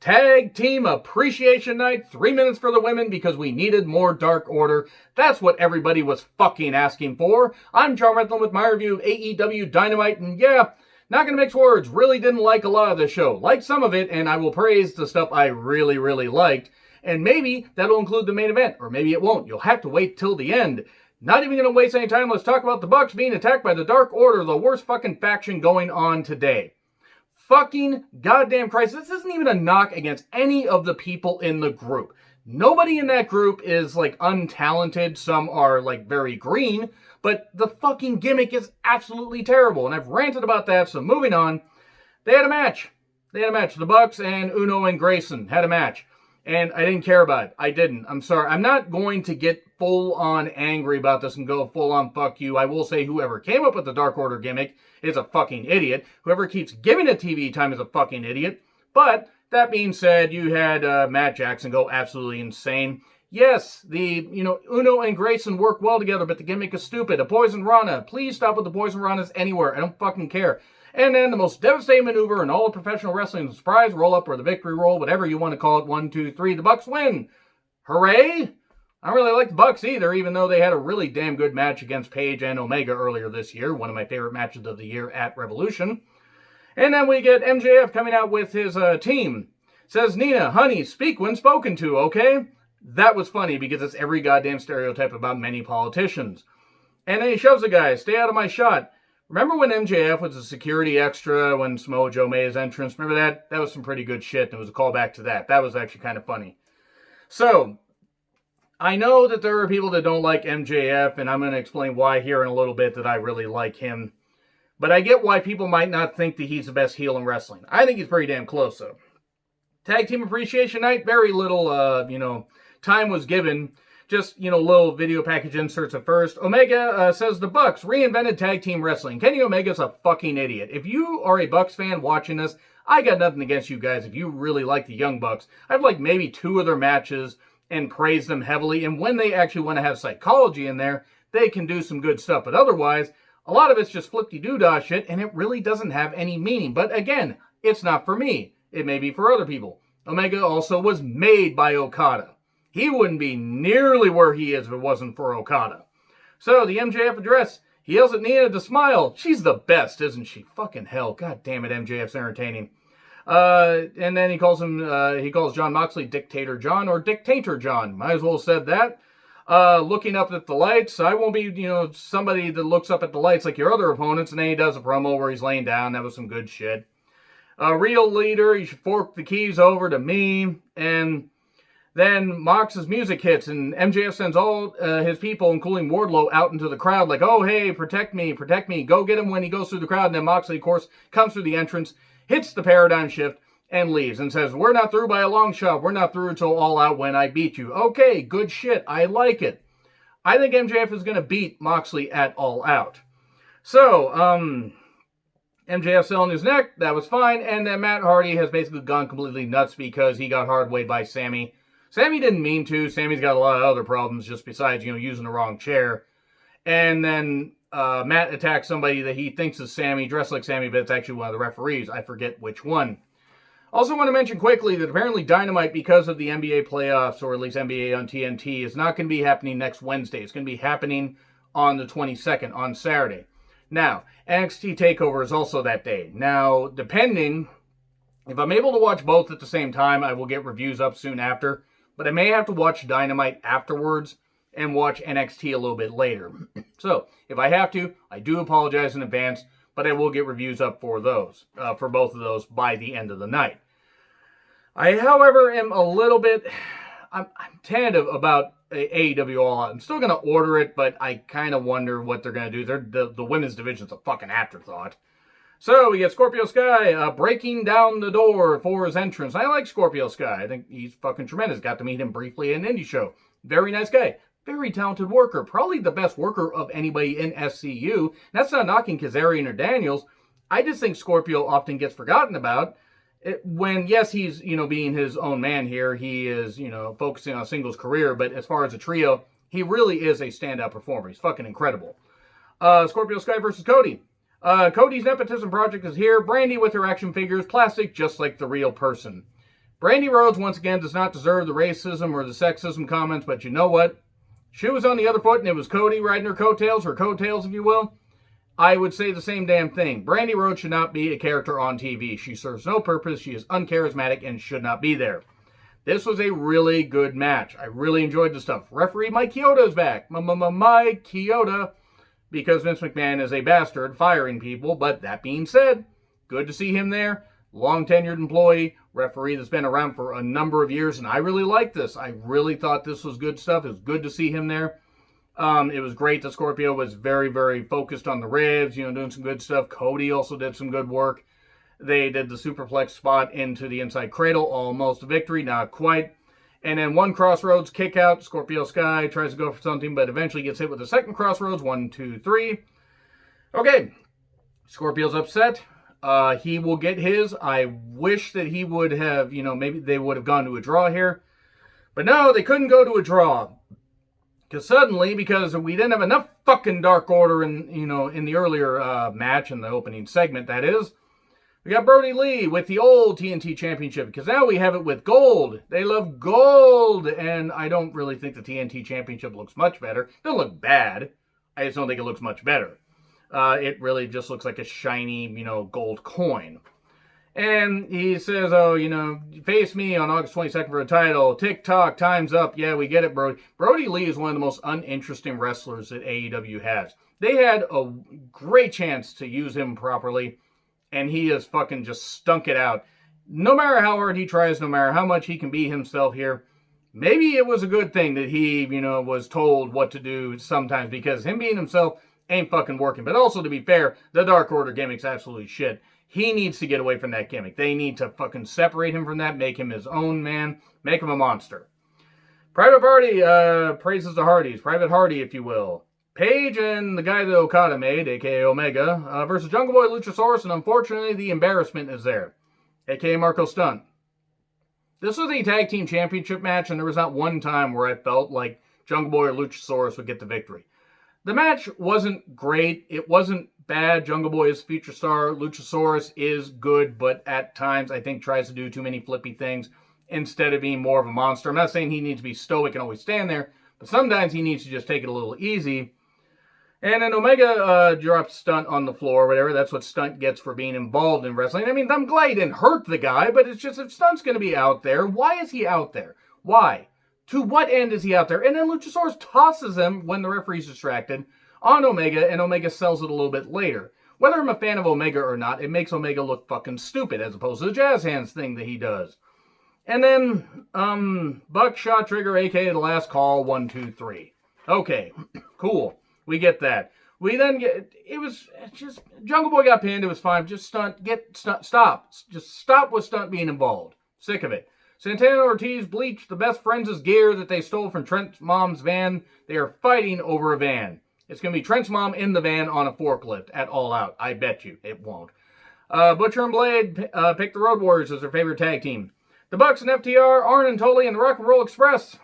Tag Team Appreciation Night, 3 minutes for the women because we needed more Dark Order. That's what everybody was fucking asking for. I'm John Redland with my review of AEW Dynamite, and yeah, not gonna mix words, really didn't like a lot of the show. Liked some of it, and I will praise the stuff I really liked. And maybe that'll include the main event, or maybe it won't. You'll have to wait till the end. Not even gonna waste any time, let's talk about the Bucks being attacked by the Dark Order, the worst fucking faction going on today. Fucking goddamn Christ, this isn't even a knock against any of the people in the group. Nobody in that group is, like, untalented. Some are, like, very green. But the fucking gimmick is absolutely terrible. And I've ranted about that, so moving on. They had a match. The Bucks and Uno and Grayson had a match. And I didn't care about it. I didn't. I'm sorry. I'm not going to get full-on angry about this and go full-on fuck you. I will say whoever came up with the Dark Order gimmick is a fucking idiot. Whoever keeps giving it TV time is a fucking idiot. But that being said, you had Matt Jackson go absolutely insane. Yes, Uno and Grayson work well together, but the gimmick is stupid. A Poison Rana. Please stop with the Poison Ranas anywhere. I don't fucking care. And then the most devastating maneuver in all of professional wrestling, the surprise roll-up or the victory roll, whatever you want to call it. 1, 2, 3, the Bucks win. Hooray! I don't really like the Bucks either, even though they had a really damn good match against Paige and Omega earlier this year. One of my favorite matches of the year at Revolution. And then we get MJF coming out with his team. Says, Nina, honey, speak when spoken to, okay? That was funny because it's every goddamn stereotype about many politicians. And then he shoves the guy, stay out of my shot. Remember when MJF was a security extra when Samoa Joe made his entrance? Remember that? That was some pretty good shit, and it was a callback to that. That was actually kind of funny. So, I know that there are people that don't like MJF, and I'm going to explain why here in a little bit that I really like him. But I get why people might not think that he's the best heel in wrestling. I think he's pretty damn close, though. Tag Team Appreciation Night, very little, time was given. Just, little video package inserts at first. Omega says the Bucks reinvented tag team wrestling. Kenny Omega's a fucking idiot. If you are a Bucks fan watching this, I got nothing against you guys if you really like the Young Bucks. I've liked maybe 2 of their matches and praised them heavily. And when they actually want to have psychology in there, they can do some good stuff. But otherwise, a lot of it's just flip-de-doo-dah shit, and it really doesn't have any meaning. But again, it's not for me. It may be for other people. Omega also was made by Okada. He wouldn't be nearly where he is if it wasn't for Okada. So, the MJF address. He yells at Nina to smile. She's the best, isn't she? Fucking hell. God damn it, MJF's entertaining. And then he calls John Moxley Dictator John or Dictator John. Might as well have said that. Looking up at the lights. I won't be, somebody that looks up at the lights like your other opponents. And then he does a promo where he's laying down. That was some good shit. A real leader. You should fork the keys over to me. And then Mox's music hits, and MJF sends all his people, including Wardlow, out into the crowd like, oh, hey, protect me, go get him when he goes through the crowd. And then Moxley, of course, comes through the entrance, hits the paradigm shift, and leaves, and says, we're not through by a long shot. We're not through until All Out when I beat you. Okay, good shit. I like it. I think MJF is going to beat Moxley at All Out. So, MJF selling his neck, that was fine. And then Matt Hardy has basically gone completely nuts because he got hard-wayed by Sammy. Sammy didn't mean to. Sammy's got a lot of other problems just besides, using the wrong chair. And then Matt attacks somebody that he thinks is Sammy, dressed like Sammy, but it's actually one of the referees. I forget which one. Also want to mention quickly that apparently Dynamite, because of the NBA playoffs, or at least NBA on TNT, is not going to be happening next Wednesday. It's going to be happening on the 22nd, on Saturday. Now, NXT TakeOver is also that day. Now, depending, if I'm able to watch both at the same time, I will get reviews up soon after. But I may have to watch Dynamite afterwards and watch NXT a little bit later. So, if I have to, I do apologize in advance, but I will get reviews up for those, for both of those by the end of the night. I, however, am a little bit, I'm tentative about AEW All Out. I'm still going to order it, but I kind of wonder what they're going to do. The women's division's a fucking afterthought. So, we get Scorpio Sky breaking down the door for his entrance. I like Scorpio Sky. I think he's fucking tremendous. Got to meet him briefly at an indie show. Very nice guy. Very talented worker. Probably the best worker of anybody in SCU. That's not knocking Kazarian or Daniels. I just think Scorpio often gets forgotten about. When, yes, he's, being his own man here. He is, focusing on a singles career. But as far as a trio, he really is a standout performer. He's fucking incredible. Scorpio Sky versus Cody. Cody's nepotism project is here. Brandy with her action figures, plastic just like the real person. Brandy Rhodes, once again, does not deserve the racism or the sexism comments, but you know what? She was on the other foot, and it was Cody riding her coattails, if you will. I would say the same damn thing. Brandy Rhodes should not be a character on TV. She serves no purpose. She is uncharismatic and should not be there. This was a really good match. I really enjoyed the stuff. Referee Mike Chioda is back. Mike Chioda. Because Vince McMahon is a bastard firing people. But that being said, good to see him there. Long-tenured employee. Referee that's been around for a number of years. And I really liked this. I really thought this was good stuff. It was good to see him there. It was great that Scorpio was very, very focused on the ribs. Doing some good stuff. Cody also did some good work. They did the superplex spot into the inside cradle. Almost a victory. Not quite. And then one Crossroads kick out. Scorpio Sky tries to go for something, but eventually gets hit with the second Crossroads. 1, 2, 3. Okay. Scorpio's upset. He will get his. I wish that he would have, maybe they would have gone to a draw here. But no, they couldn't go to a draw. Because we didn't have enough fucking Dark Order in the earlier match, in the opening segment, that is. We got Brody Lee with the old TNT Championship, because now we have it with gold. They love gold, and I don't really think the TNT Championship looks much better. It doesn't look bad. I just don't think it looks much better. It really just looks like a shiny, gold coin. And he says, face me on August 22nd for a title. Tick-tock, time's up. Yeah, we get it, Brody. Brody Lee is one of the most uninteresting wrestlers that AEW has. They had a great chance to use him properly, and he has fucking just stunk it out. No matter how hard he tries, no matter how much he can be himself here, maybe it was a good thing that he, was told what to do sometimes, because him being himself ain't fucking working. But also, to be fair, the Dark Order gimmick's absolutely shit. He needs to get away from that gimmick. They need to fucking separate him from that, make him his own man, make him a monster. Private Party praises the Hardys. Private Hardy, if you will. Paige and the guy that Okada made, a.k.a. Omega, versus Jungle Boy Luchasaurus, and unfortunately the embarrassment is there, a.k.a. Marco Stunt. This was a tag team championship match, and there was not one time where I felt like Jungle Boy or Luchasaurus would get the victory. The match wasn't great. It wasn't bad. Jungle Boy is future star. Luchasaurus is good, but at times I think tries to do too many flippy things instead of being more of a monster. I'm not saying he needs to be stoic and always stand there, but sometimes he needs to just take it a little easy. And then Omega drops Stunt on the floor or whatever. That's what Stunt gets for being involved in wrestling. I mean, I'm glad he didn't hurt the guy, but it's just, if Stunt's going to be out there, why is he out there? Why? To what end is he out there? And then Luchasaurus tosses him when the referee's distracted on Omega, and Omega sells it a little bit later. Whether I'm a fan of Omega or not, it makes Omega look fucking stupid, as opposed to the jazz hands thing that he does. And then, Buckshot Trigger, a.k.a. the last call, 1, 2, 3. Okay, cool. We get that. We then get, it's just, Jungle Boy got pinned, it was fine. Just stop. Just stop with Stunt being involved. Sick of it. Santana and Ortiz bleached the best friends' gear that they stole from Trent's mom's van. They are fighting over a van. It's going to be Trent's mom in the van on a forklift at All Out. I bet you it won't. Butcher and Blade picked the Road Warriors as their favorite tag team. The Bucks and FTR, Arn and Tully, and the Rock and Roll Express.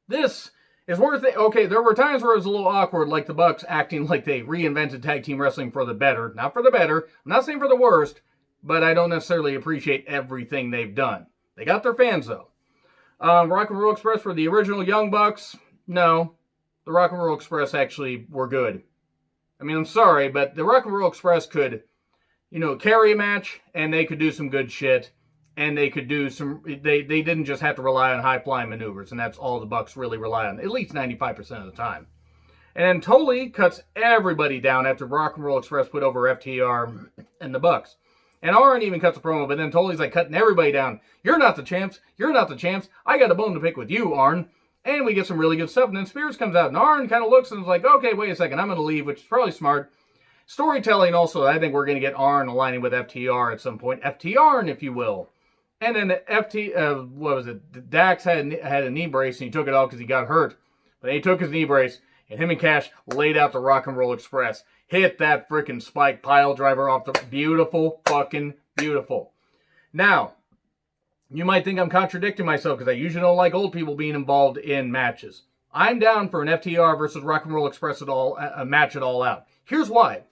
This is worth it. Okay, there were times where it was a little awkward, like the Bucks acting like they reinvented tag team wrestling for the better. Not for the better. I'm not saying for the worst, but I don't necessarily appreciate everything they've done. They got their fans, though. Rock and Roll Express were the original Young Bucks. No, the Rock and Roll Express actually were good. I mean, I'm sorry, but the Rock and Roll Express could, carry a match, and they could do some good shit, and they could do some, they didn't just have to rely on high-flying maneuvers, and that's all the Bucks really rely on, at least 95% of the time. And Tully cuts everybody down after Rock and Roll Express put over FTR and the Bucks. And Arn even cuts a promo, but then Tully's like cutting everybody down. You're not the champs. You're not the champs. I got a bone to pick with you, Arn. And we get some really good stuff. And then Spears comes out, and Arn kind of looks and is like, okay, wait a second, I'm going to leave, which is probably smart. Storytelling also, I think we're going to get Arn aligning with FTR at some point. FTRN, if you will. And then Dax had a knee brace, and he took it off because he got hurt. But then he took his knee brace, and him and Cash laid out the Rock and Roll Express. Hit that freaking spike pile driver off the... Beautiful, fucking beautiful. Now, you might think I'm contradicting myself because I usually don't like old people being involved in matches. I'm down for an FTR versus Rock and Roll Express a match at All Out. Here's why.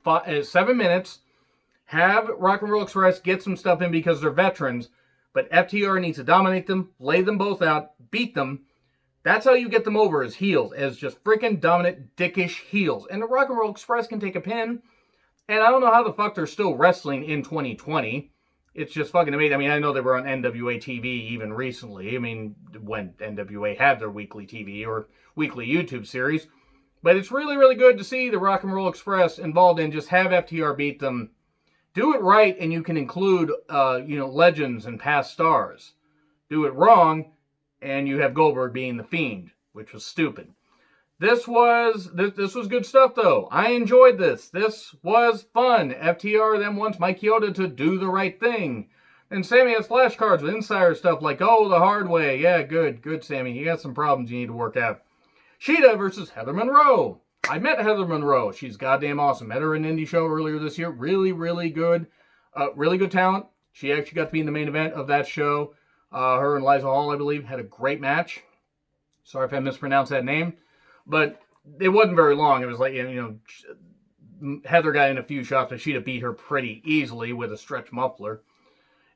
7 minutes. Have Rock and Roll Express get some stuff in because they're veterans. But FTR needs to dominate them, lay them both out, beat them. That's how you get them over as heels, as just freaking dominant, dickish heels. And the Rock and Roll Express can take a pin. And I don't know how the fuck they're still wrestling in 2020. It's just fucking amazing. I mean, I know they were on NWA TV even recently. I mean, when NWA had their weekly TV or weekly YouTube series. But it's really, really good to see the Rock and Roll Express involved in just have FTR beat them. Do it right, and you can include, legends and past stars. Do it wrong, and you have Goldberg being the Fiend, which was stupid. This was good stuff, though. I enjoyed this. This was fun. FTR then wants Mike Chioda to do the right thing. And Sammy has flashcards with insider stuff like, oh, the hard way. Yeah, good, Sammy. You got some problems you need to work out. Sheeta versus Heather Monroe. I met Heather Monroe. She's goddamn awesome. Met her in an indie show earlier this year. Really, really good. Really good talent. She actually got to be in the main event of that show. Her and Liza Hall, I believe, had a great match. Sorry if I mispronounced that name. But it wasn't very long. It was like, Heather got in a few shots, but Sheeta beat her pretty easily with a stretch muffler.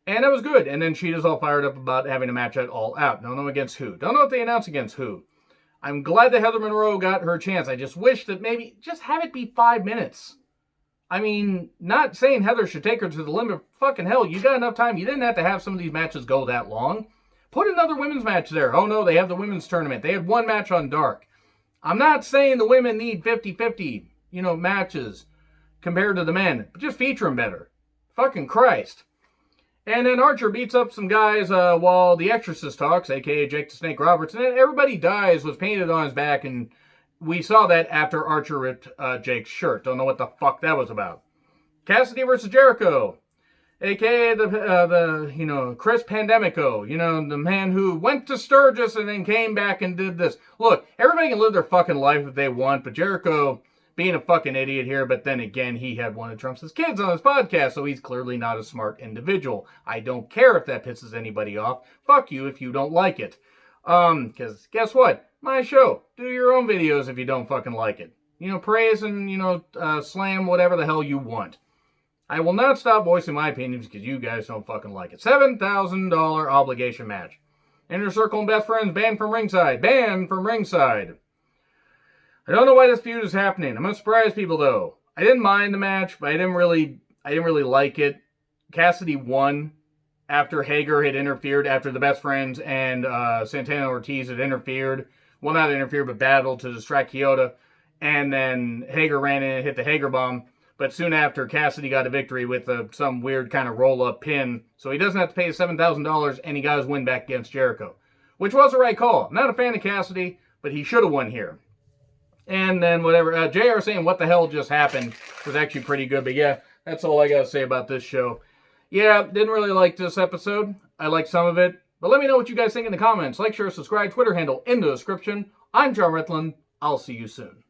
And it was good. And then Sheeta's all fired up about having a match at All Out. Don't know against who. Don't know if they announced against who. I'm glad that Heather Monroe got her chance. I just wish that maybe just have it be 5 minutes. I mean, not saying Heather should take her to the limit. Fucking hell, you got enough time. You didn't have to have some of these matches go that long. Put another women's match there. Oh no, they have the women's tournament. They had one match on Dark. I'm not saying the women need 50-50, matches compared to the men. But just feature them better. Fucking Christ. And then Archer beats up some guys while the Exorcist talks, a.k.a. Jake the Snake Roberts. And then Everybody Dies was painted on his back, and we saw that after Archer ripped Jake's shirt. Don't know what the fuck that was about. Cassidy versus Jericho, a.k.a. the Chris Pandemico, the man who went to Sturgis and then came back and did this. Look, everybody can live their fucking life if they want, but Jericho being a fucking idiot here, but then again, he had one of Trump's kids on his podcast, so he's clearly not a smart individual. I don't care if that pisses anybody off. Fuck you if you don't like it. Because guess what? My show. Do your own videos if you don't fucking like it. Praise and, slam whatever the hell you want. I will not stop voicing my opinions because you guys don't fucking like it. $7,000 obligation match. Inner Circle and Best Friends banned from ringside. Banned from ringside. I don't know why this feud is happening. I'm going to surprise people, though. I didn't mind the match, but I didn't really like it. Cassidy won after Hager had interfered, after the Best Friends and Santana Ortiz had interfered. Well, not interfered, but battled to distract Chioda. And then Hager ran in and hit the Hager bomb. But soon after, Cassidy got a victory with some weird kind of roll-up pin. So he doesn't have to pay $7,000, and he got his win back against Jericho. Which was the right call. I'm not a fan of Cassidy, but he should have won here. And then whatever, JR saying what the hell just happened was actually pretty good. But yeah, that's all I got to say about this show. Yeah, didn't really like this episode. I liked some of it. But let me know what you guys think in the comments. Like, share, subscribe, Twitter handle in the description. I'm John Retlin. I'll see you soon.